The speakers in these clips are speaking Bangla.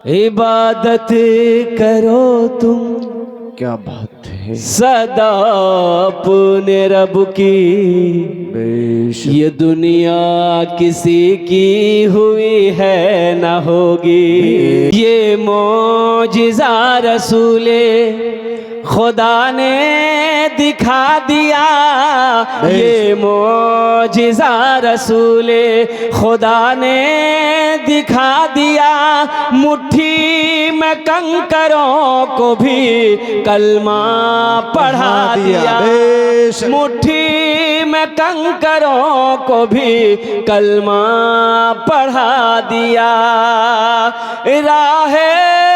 इबादत करो तुम, क्या बात है, सदा अपने रब की। बेशक ये दुनिया किसी की हुई है न होगी। ये मौजिज़ा रसूले खुदा ने दिखा दिया। ये मौजिज़ा रसूले खुदा ने दिखा दिया। मुट्ठी में कंकरों को भी कलमा पढ़ा दिया। मुट्ठी में कंकरों को भी कलमा पढ़ा दिया। राहे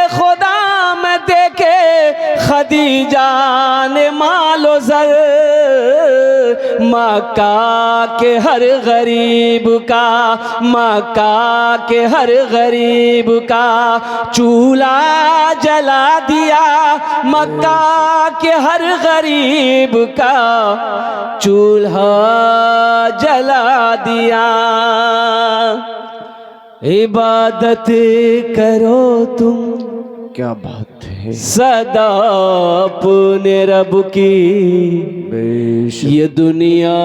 खुदा में देखे खदीजा ने मालो ज़र, मक्का के हर गरीब का, मक्का के हर गरीब का चूल्हा जला दिया। मक्का के हर गरीब का चूल्हा जला दिया। इबादत करो तुम, क्या बात है, सदा अपने रब की। बेशक ये दुनिया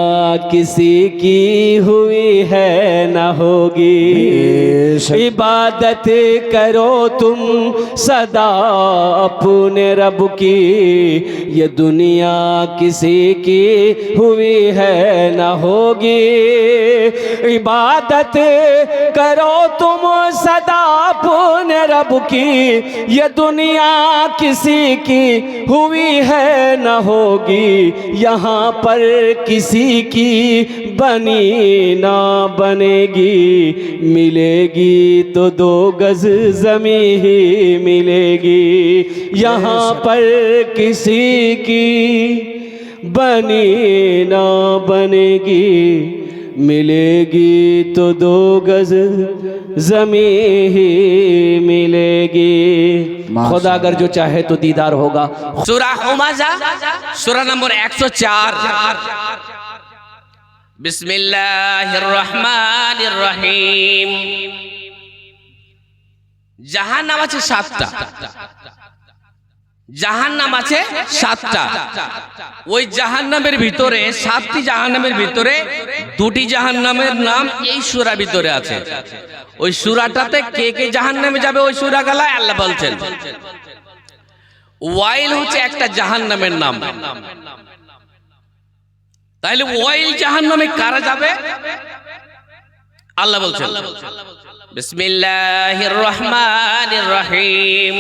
किसी की हुई है न होगी। इबादत करो तुम सदा अपने रब की। ये दुनिया किसी की हुई है न होगी। इबादत करो तुम सदा अपने रब की। ये दुनिया किसी की हुई है न होगी। यहाँ पर किसी की बनी ना बनेगी। मिलेगी तो 2 गज ज़मीं ही मिलेगी। यहाँ पर किसी की बनी ना बनेगी। मिलेगी तो 2 गज ज़मीं ही मिलेगी। खुदा अगर जो चाहे तो दीदार होगा। सूरा हुमाज़ा सूरा नंबर 104। बिस्मिल्लाहिर रहमानिर रहीम। জাহান্নাম আছে 7টা। জাহান্নাম আছে 7টা। ওই জাহান্নামের ভিতরে 7টি জাহান্নামের ভিতরে 2টি জাহান্নামের নাম এই সূরার ভিতরে আছে। ওই সূরাটাতে কে কে জাহান্নামে যাবে ওই সূরা গালায় আল্লাহ বলছেন। ওয়াইল হচ্ছে একটা জাহান্নামের নাম। তাহলে ওয়াইল জাহান্নামে কারা যাবে আল্লাহ বলছেন। বিসমিল্লাহির রহমানির রহিম।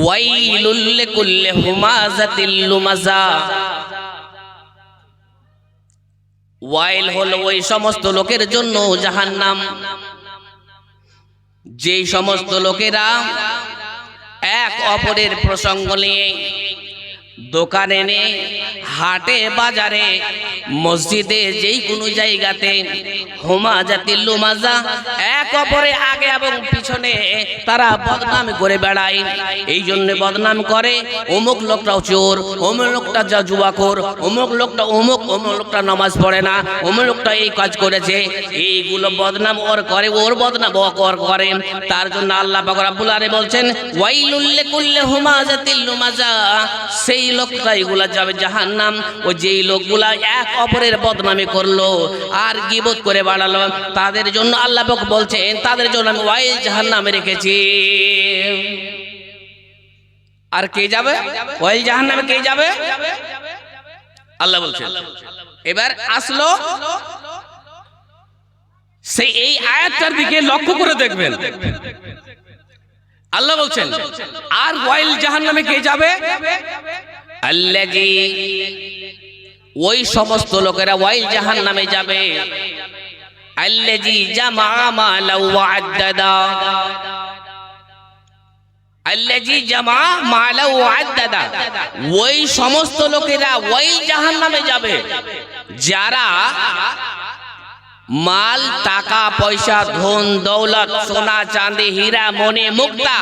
ওয়াইলুল লিকুল্লি হুমাযাতিল লুমাযা। ওয়াইল হলো ওই সমস্ত লোকের জন্য জাহান্নাম যেই সমস্ত লোকেরা এক অপরের প্রসঙ্গ নিয়ে দোকানে নে, হাটে বাজারে, মসজিদে, যেই কোনো জায়গাতে হুমাযাতিল লুমাযা এক অপরের আগে এবং পিছনে তারা বদনাম করে বেড়ায়। এই জন্য বদনাম করে অমুক লোকটাও চোর, অমুক লোকটা যা জুয়াখোর, অমুক লোকটা অমুক, অমুক লোকটা নামাজ পড়ে না, অমুক লোকটা এই কাজ করেছে। এইগুলো বদনাম ওর করে, ওর বদনাম ও করে। তার জন্য আল্লাহ পাক রব্বুল আলামিন বলছেন ওয়াইলুল লিকুল্লি হুমাযাতিল লুমাযা। সেই লোকটা এগুলা যাবে জাহান্নাম। ও যেই লোকগুলা এক অপরের বদনামি করলো আর গীবত করে বাড়ালো, তাদের জন্য আল্লাহ পাক বলছেন তাদের জন্য আমি ওয়াইল জাহান্নামে রেখেছি। আর কে যাবে ওয়াইল জাহান্নামে? কে যাবে আল্লাহ বলছেন। এবার আসলো সেই এই আয়াতটার দিকে লক্ষ্য করে দেখবেন। আল্লাহ বলছেন আর ওয়াইল জাহান্নামে কে যাবে? আল্লাযী, ওই সমস্ত লোকেরা ওয়াইল জাহান্নামে যাবে। আল্লাযী জামা মালা ওয়া আদ্দাদা। আল্লাযী জামা মালা ওয়া আদ্দাদা। ওই সমস্ত লোকেরা ওয়াইল জাহান্নামে যাবে যারা মাল, টাকা পয়সা, ধন দৌলত, সোনা চাঁদি, হীরা মণি মুক্তা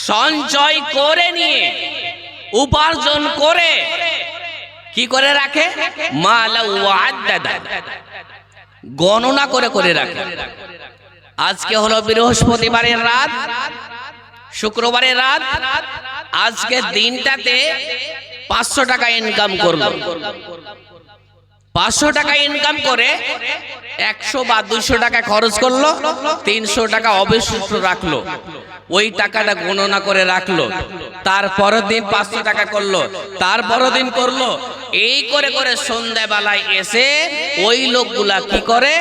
সঞ্চয় করে নিয়ে, উপার্জন করে কি করে রাখে? মালা ওয়া আদ্দাদা, গণনা করে করে রাখে। আজকে হলো বৃহস্পতিবারের রাত, শুক্রবারের রাত। আজকে দিনটাতে 500 টাকা ইনকাম করলো। 500 টাকা ইনকাম করে 100 বা 200 টাকা খরচ করলো, 300 টাকা অবশিষ্ট রাখলো। ওই টাকাটা গণনা করে রাখলো। তারপরের দিন 500 টাকা করলো, তারপরের দিন করলো। এই করে করে সন্ধ্যাবেলায় এসে ওই লোকগুলা কি করে,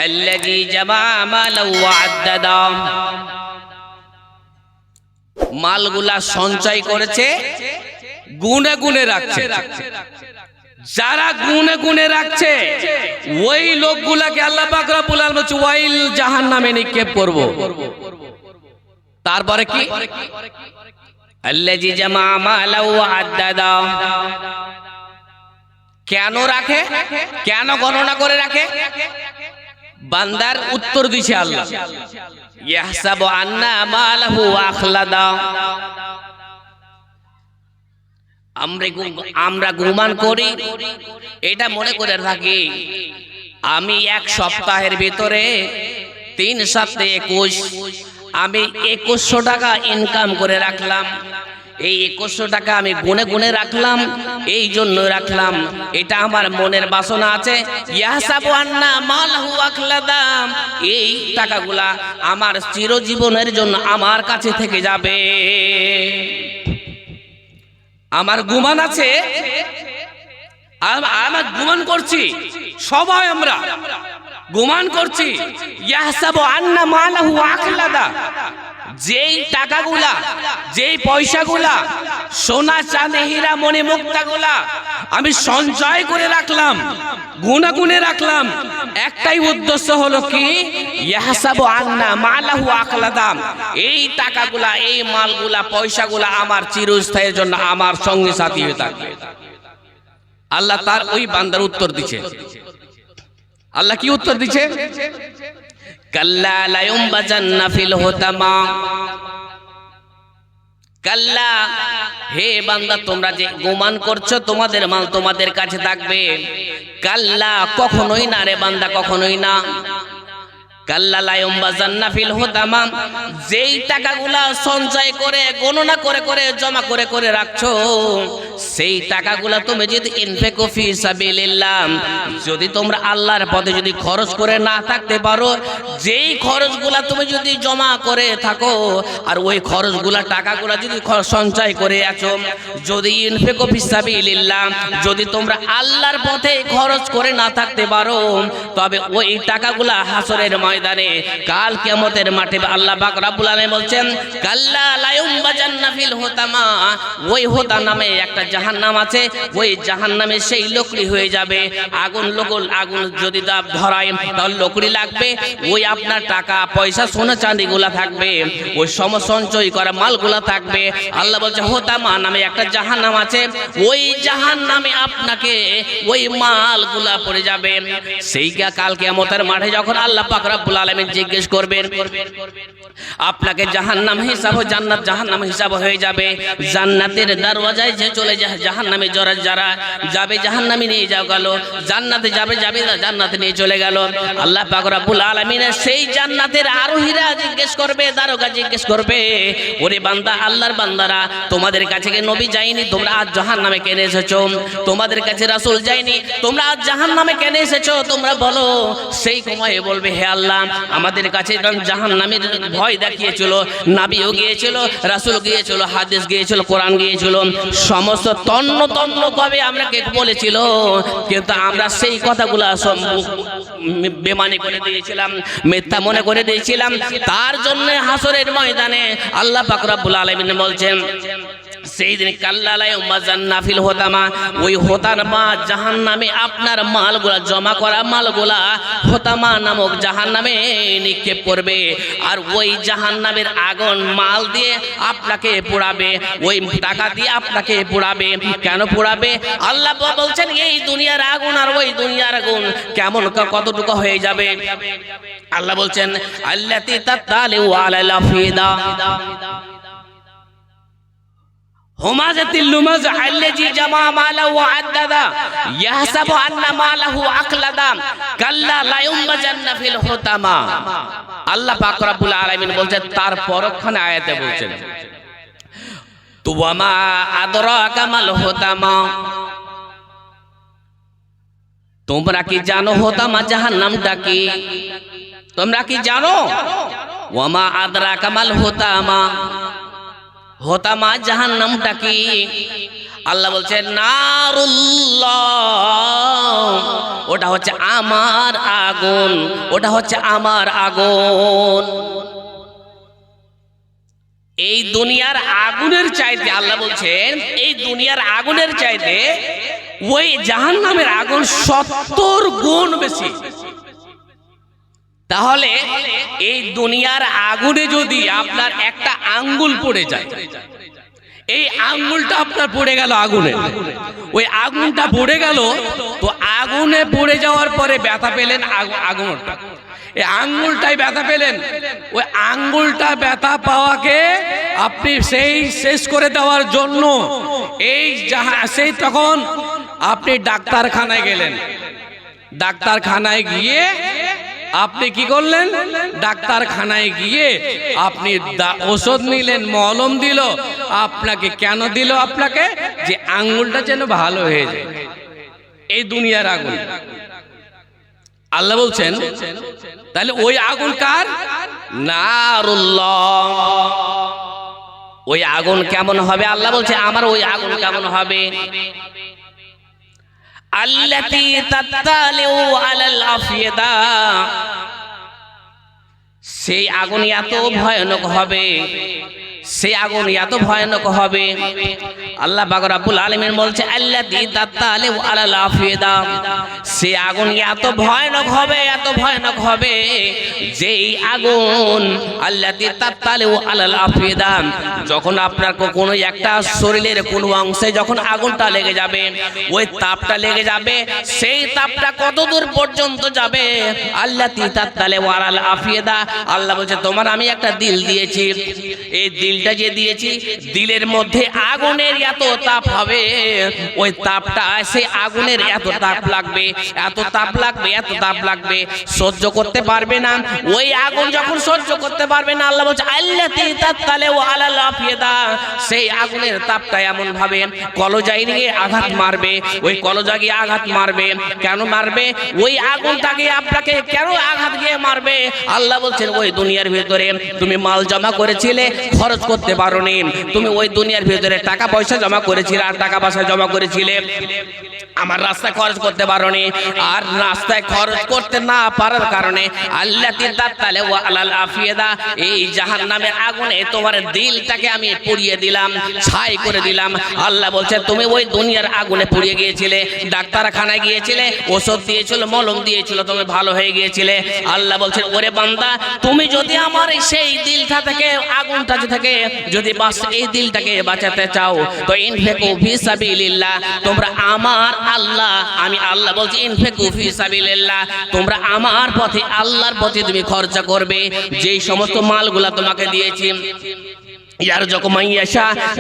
আল্লাযী জামা মালাহু ওয়া আদ্দাদা, মালগুলা সঞ্চয় করেছে, গুনে গুনে রাখছে। যারা গুনে গুনে রাখছে ওই লোকগুলাকে আল্লাহ পাক রব্বুল আলামিন বলছে ওয়াইল জাহান্নামে নিক্ষেপ করব। তারপরে কি, আল্লাযী জামা মালাহু ওয়া আদ্দাদা, কেন রাখে, কেন গণনা করে রাখে? বান্দার উত্তর দিছে আল্লাহ, ইয়াহসাবু আন্না মালাহু আখলাদা। আমরা গুমান করি, এটা মনে করে থাকি আমি এক সপ্তাহের ভিতরে 3 সপ্তাহে 21, আমি 2100 টাকা ইনকাম করে রাখলাম। এই 2100 টাকা আমি গুনে গুনে রাখলাম, এই জন্য রাখলাম। এটা আমার মনের বাসনা আছে। ইয়াহসাবু আন্না মালাহু আখলাদা, এই টাকাগুলা আমার চিরজীবনের জন্য আমার কাছে থেকে যাবে। আমার গুমান আছে, আমার গুমান করছি, সবাই আমরা গুমান করছি। ইয়াহসাবু আন্না মালাহু আখলাদা, যেই টাকাগুলা, যেই পয়সাগুলা, সোনা চাঁদি হীরা মণি মুক্তাগুলা আমি সঞ্চয় করে রাখলাম, গুনে গুনে রাখলাম, একটাই উদ্দেশ্য হলো কি, ইয়াহসাবু আন্না মালাহু আখলাদা, এই টাকাগুলা, এই মালগুলা, পয়সাগুলা আমার চিরস্থায়ীর জন্য আমার সঙ্গে সাথী হয়ে থাকবে। আল্লাহ তার ওই বান্দার উত্তর দিচ্ছে। আল্লাহ কি উত্তর দিচ্ছে? কাল্লা লা ইউমবাজান্না ফিল হুতামা, কাল্লা, হে বান্দা তোমরা যে গুমান করছো তোমাদের মাল তোমাদের কাছে থাকবে। কাল্লা, কখনোই না রে বান্দা, কখনোই না। কাল্লা লা ইউমবাজান্না ফিল হুতামা, যেই টাকাগুলা সঞ্চয় করে গণনা করে করে জমা করে করে রাখছো, সেই টাকাগুলা তুমি যদি ইনফাকু ফি সাবিলিল্লাহ, যদি তোমরা আল্লাহর পথে যদি খরচ করে না থাকতে পারো, যেই খরচগুলা তুমি যদি জমা করে থাকো আর ওই খরচগুলা টাকাগুলা যদি সঞ্চয় করে আছো, যদি ইনফাকু ফি সাবিলিল্লাহ, যদি তোমরা আল্লাহর পথে খরচ করে না থাকতে পারো, তবে ওই টাকাগুলা হাসরের ময়দানে, কাল কিয়ামতের মাঠে আল্লাহ পাক রব্বুল আলামিন বলছেন, কাল্লা লা ইউমবাজান্না ফিল হুতামা, ওই হুতা নামে একটা জাহান্নাম আছে, ওই জাহান্নামে সেই লোকড়ি হয়ে যাবে। আগুন আগুন যদি ধরায় তাহলে লোকড়ি লাগবে, ওই আপনার টাকা পয়সা সোনা চাঁদি গুলা থাকবে, ওই সঞ্চয় করা মালগুলা থাকবে। আল্লাহ বলছে হুতামা নামে একটা জাহান্নাম আছে, ওই জাহান্নামে আপনাকে ওই মালগুলা পড়ে যাবে। সেই কাল কিয়ামতের মাঠে যখন আল্লাহ পাক রব্বুল আলামিন জিজ্ঞেস করবেন, আপনাকে জাহান্নাম হিসাব, জান্নাত জাহান্নাম হিসাব হয়ে যাবে। জান্নাতের দরওয়াজায় যে চলে যায়, জাহান্নামে যারা যাবে জাহান্নামে নিয়ে যাও গেল, জান্নাতে যাবে জান্নাতে নিয়ে চলে গেল। আল্লাহ পাক রব্বুল আলামিনের সেই জান্নাতের আরোহীরা জিজ্ঞেস করবে, দারোগা জিজ্ঞেস করবে, ওরে বান্দা, আল্লাহর বান্দারা, তোমাদের কাছে কি নবী যায়নি? তোমরা আজ জাহান্নামে কেন এসেছো? তোমাদের কাছে রাসূল যায়নি? তোমরা আজ জাহান্নামে কেন এসেছো? তোমরা বলো। সেই সময়ে বলবে, হে আল্লাহ, আমাদের কাছে জাহান্নামের ভয় দেখিয়েছিল, নবীও গিয়েছিল, রাসূল গিয়েছিল, হাদিস গিয়েছিল, কোরআন গিয়েছিল, সমস্ত তন্ন তন্ন কবে আমরা কে বলেছিল, কিন্তু আমরা সেই কথাগুলো বেমানি করে দিয়েছিলাম, মিথ্যা মনে করে দিয়েছিলাম। তার জন্য হাসরের ময়দানে আল্লাহ পাক রব্বুল আলামিন বলছেন, সেই দিন কাল্লা লা ইউমবাজান্না ফিল হুতামা, ওই হুতামা জাহান্নামে আপনার মালগুলা, জমা করা মালগুলা হুতামা নামক জাহান্নামে নিক্ষেপ করবে। আর ওই জাহান্নামের আগুন মাল দিয়ে আপনাকে পোড়াবে, ওই টাকা দিয়ে আপনাকে পোড়াবে। কেন পোড়াবে? আল্লাহ বলছেন, এই দুনিয়ার আগুন আর ওই দুনিয়ার আগুন কেমন কতটুকু হয়ে যাবে। আল্লাহ বলছেন, আল্লাতী তাতালিউ আলাল আফিদা, হুমাজাতিল লুমাজা আল্লাযী জামা মালাহু ওয়া আদ্দাদা ইয়াহসাবু আন্না মালাহু আকলাদা কাল্লা লা ইউমজান্না ফিল হুতামা। আল্লাহ পাক রব্বুল আলামিন বলছেন, তার পরক্ষণে আয়াতে বলছেন, তো ওয়া মা আদরাকা মাল হুতামা, তোমরা কি জানো হুতামা জাহান্নামটা কি? তোমরা কি জানো? ওয়া মা আদরাকা মাল হুতামা, হোতামা জাহান্নামটা কি? আল্লাহ বলছেন নারুল্লাহ, ওটা হচ্ছে আমার আগুন, ওটা হচ্ছে আমার আগুন। এই দুনিয়ার আগুনের চাইতে, আল্লাহ বলছেন এই দুনিয়ার আগুনের চাইতে ওই জাহান্নামের আগুন 70 গুণ বেশি। তাহলে এই দুনিয়ার আগুনে যদি আপনার একটা আঙ্গুল পড়ে যায়, এই আঙ্গুলটা আপনার পড়ে গেল আগুনে, ওই আগুনটা পড়ে গেল, তো আগুনে পড়ে যাওয়ার পরে ব্যথা পেলেন, আগুনটা এই আঙ্গুলটাই ব্যথা পেলেন, ওই আঙ্গুলটা ব্যথা পাওয়াকে আপনি সেই শেষ করে দেওয়ার জন্য সেই তখন আপনি ডাক্তারখানায় গেলেন। ডাক্তারখানায় গিয়ে আপনি কি করলেন? ডাক্তারখানায় গিয়ে আপনি ওষুধ নিলেন, মলম দিল আপনাকে। কেন দিল আপনাকে? যে আঙ্গুলটা যেন ভালো হয়ে যায়। এই দুনিয়ার আগুন। আল্লাহ বলছেন তাহলে ওই আগুন কার? নারুল্লাহ। ওই আগুন কেমন হবে? আল্লাহ বলছে আমার ওই আগুন কেমন হবে? আল্লাতী তাত্তালিউ আলাল আফিদা, সেই আগুন এত ভয়ানক হবে, সেই আগুন এত ভয়ানক হবে। আল্লাহ পাক রব্বুল আলামিন বলছে আল্লাতী তাত্তালিউ আলাল আফিদা, সেই আগুন এত ভয়ানক হবে, এত ভয়ানক হবে, যেই আগুন আল্লাতী তাত্তালিউ আলাল আফিদা, যখন আপনার কোনো একটা শরীরের কোনো অংশে যখন আগুনটা লেগে যাবে, ওই তাপটা লেগে যাবে, সেই তাপটা কত দূর পর্যন্ত যাবে? আল্লাতী তাত্তালিউ আলাল আফিদা। আল্লাহ বলছে তোমার আমি একটা দিল দিয়েছি, এই দিলটা যে দিয়েছি, দিলের মধ্যে আগুনের এত তাপ হবে, ওই তাপটা সেই আগুনের এত তাপ লাগবে, এত তাপ লাগবে, এত তাপ লাগবে, সহ্য করতে পারবে না। ওই আগুন যখন সহ্য করতে পারবে না, আল্লাহ বলছে আল্লাতী তাত্তালিউ আলাল আফিদা, সেই আগুনের তাপটা এমন ভাবে কলজায় নিয়ে আঘাত মারবে, ওই কলজা গিয়ে আঘাত মারবে। কেন মারবে? ওই আগুনটাকে আপনাকে কেন আঘাত গিয়ে মারবে? আল্লাহ বলছেন ওই দুনিয়ার ভিতরে তুমি মাল জমা করেছিলে, খরচ করতে পারোনি। তুমি ওই দুনিয়ার ভিতরে টাকা পয়সা জমা করেছিলে, আর টাকা পয়সা জমা করেছিলে, আমার রাস্তায় খরচ করতে পারোনি। আর রাস্তায় খরচ করতে না পারার কারণে আল্লাতী তাত্তালিউ আলাল আফিদা, এই জাহান্নামের আগুনে তোমার দিলটাকে আমি পুড়িয়ে দিলাম, ছাই করে দিলাম। আল্লাহ বলছে তুমি ওই দুনিয়ার আগুনে পুড়িয়ে গিয়েছিলে, ডাক্তারখানায় গিয়েছিলে, ওষুধ দিয়েছিল, মলম দিয়েছিল, তুমি ভালো হয়ে গিয়েছিলে। আল্লাহ বলছেন ওরে বান্দা, তুমি যদি আমার সেই দিলটা থেকে, আগুনটা থেকে যদি এই দিলটাকে বাঁচাতে চাও, তো ইনফিকু ফি সাবিলিল্লাহ, তোমরা আমার আল্লাহ, আমি আল্লাহ বলছি ইনফিকু ফি সাবিলিল্লাহ, তোমরা আমার পথে, আল্লাহর পথে তুমি খরচা করবে। যেই সমস্ত মালগুলা তোমাকে দিয়েছি,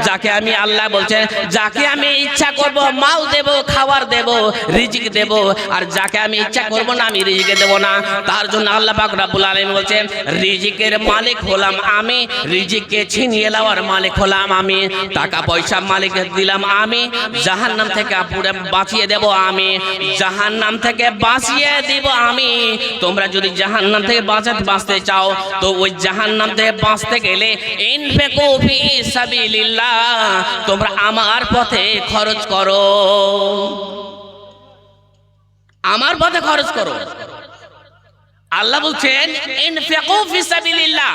যাকে আমি আল্লাহ বলছেন, যাকে আমি ইচ্ছা করব মাল দেব, খাবার দেব, রিজিক দেব, আর যাকে আমি ইচ্ছা করব না আমি রিজিক দেব না। তার জন্য আল্লাহ পাক রব্বুল আলামিন বলছেন রিজিকের মালিক হলাম আমি, রিজিককে ছিনিয়ে নেওয়ার মালিক হলাম আমি, টাকা পয়সা মালিক দিলাম আমি, জাহান্নাম থেকে পুরো বাঁচিয়ে দেব আমি, জাহান্নাম থেকে বাঁচিয়ে দিব আমি। তোমরা যদি জাহান্নাম থেকে বাঁচতে চাও, তো ওই জাহান্নাম থেকে বাঁচতে গেলে ইনফিকু ফি সাবিলিল্লাহ, তোমরা আমার পথে খরচ করো, আমার পথে খরচ করো। আল্লাহ বলছেন ইনফিকু ফি সাবিলিল্লাহ।